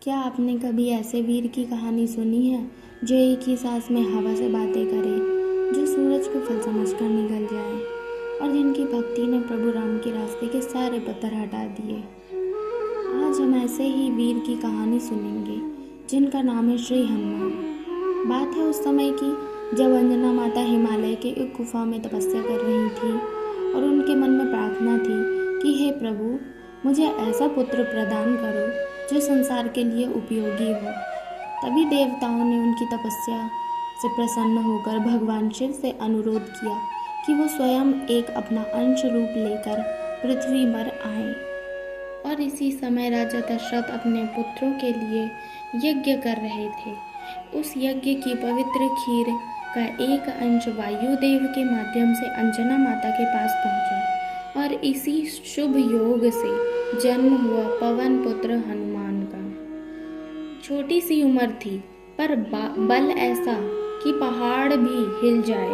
क्या आपने कभी ऐसे वीर की कहानी सुनी है जो एक ही सांस में हवा से बातें करे, जो सूरज को फल समझकर निकल जाए और जिनकी भक्ति ने प्रभु राम के रास्ते के सारे पत्थर हटा दिए। आज हम ऐसे ही वीर की कहानी सुनेंगे जिनका नाम है श्री हनुमान। बात है उस समय की जब अंजना माता हिमालय के एक गुफा में तपस्या कर रही थी और उनके मन में प्रार्थना थी कि हे प्रभु, मुझे ऐसा पुत्र प्रदान करो जो संसार के लिए उपयोगी हो। तभी देवताओं ने उनकी तपस्या से प्रसन्न होकर भगवान शिव से अनुरोध किया कि वो स्वयं एक अपना अंश रूप लेकर पृथ्वी पर आए। और इसी समय राजा दशरथ अपने पुत्रों के लिए यज्ञ कर रहे थे। उस यज्ञ की पवित्र खीर का एक अंश वायुदेव के माध्यम से अंजना माता के पास पहुंचा और इसी शुभ योग से जन्म हुआ पवन पुत्र हनुमान का। छोटी सी उम्र थी पर बल ऐसा कि पहाड़ भी हिल जाए।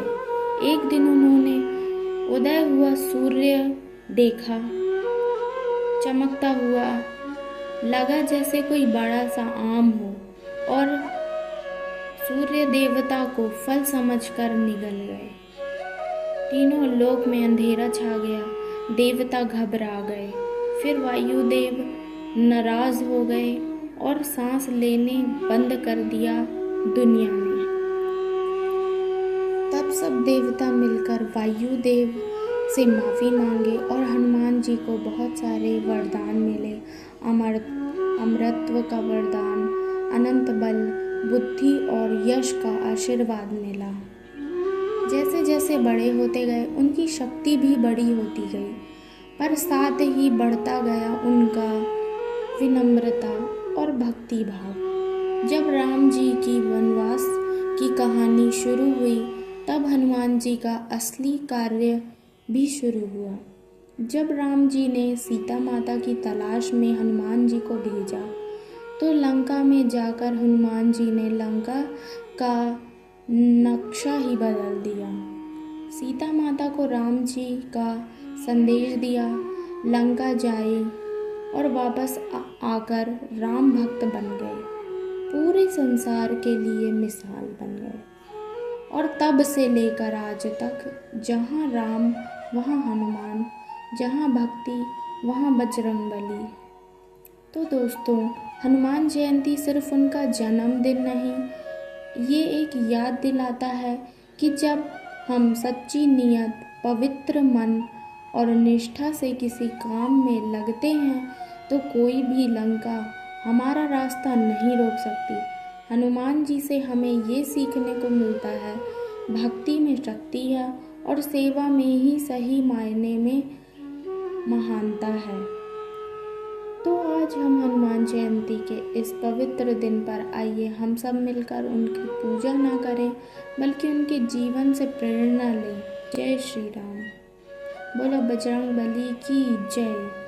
एक दिन उन्होंने उदय हुआ सूर्य देखा, चमकता हुआ लगा जैसे कोई बड़ा सा आम हो और सूर्य देवता को फल समझकर निगल गए। तीनों लोक में अंधेरा छा गया, देवता घबरा गए। फिर वायुदेव नाराज हो गए और सांस लेने बंद कर दिया दुनिया में। तब सब देवता मिलकर वायुदेव से माफ़ी मांगे और हनुमान जी को बहुत सारे वरदान मिले। अमरत्व का वरदान, अनंत बल, बुद्धि और यश का आशीर्वाद मिला। जैसे जैसे बड़े होते गए उनकी शक्ति भी बड़ी होती गई, पर साथ ही बढ़ता गया उनका विनम्रता और भक्ति भाव। जब राम जी की वनवास की कहानी शुरू हुई तब हनुमान जी का असली कार्य भी शुरू हुआ। जब राम जी ने सीता माता की तलाश में हनुमान जी को भेजा तो लंका में जाकर हनुमान जी ने लंका का नक्शा ही बदल दिया। सीता माता को राम जी का संदेश दिया, लंका जाए और वापस आकर राम भक्त बन गए, पूरे संसार के लिए मिसाल बन गए। और तब से लेकर आज तक जहाँ राम वहाँ हनुमान, जहाँ भक्ति वहाँ बजरंगबली। तो दोस्तों, हनुमान जयंती सिर्फ उनका जन्मदिन नहीं, ये एक याद दिलाता है कि जब हम सच्ची नियत, पवित्र मन और निष्ठा से किसी काम में लगते हैं तो कोई भी लंका हमारा रास्ता नहीं रोक सकती। हनुमान जी से हमें ये सीखने को मिलता है, भक्ति में शक्ति है और सेवा में ही सही मायने में महानता है। तो आज हम हनुमान जयंती के इस पवित्र दिन पर आइए हम सब मिलकर उनकी पूजा ना करें बल्कि उनके जीवन से प्रेरणा लें। जय श्री राम। बोलो बजरंगबली की जय।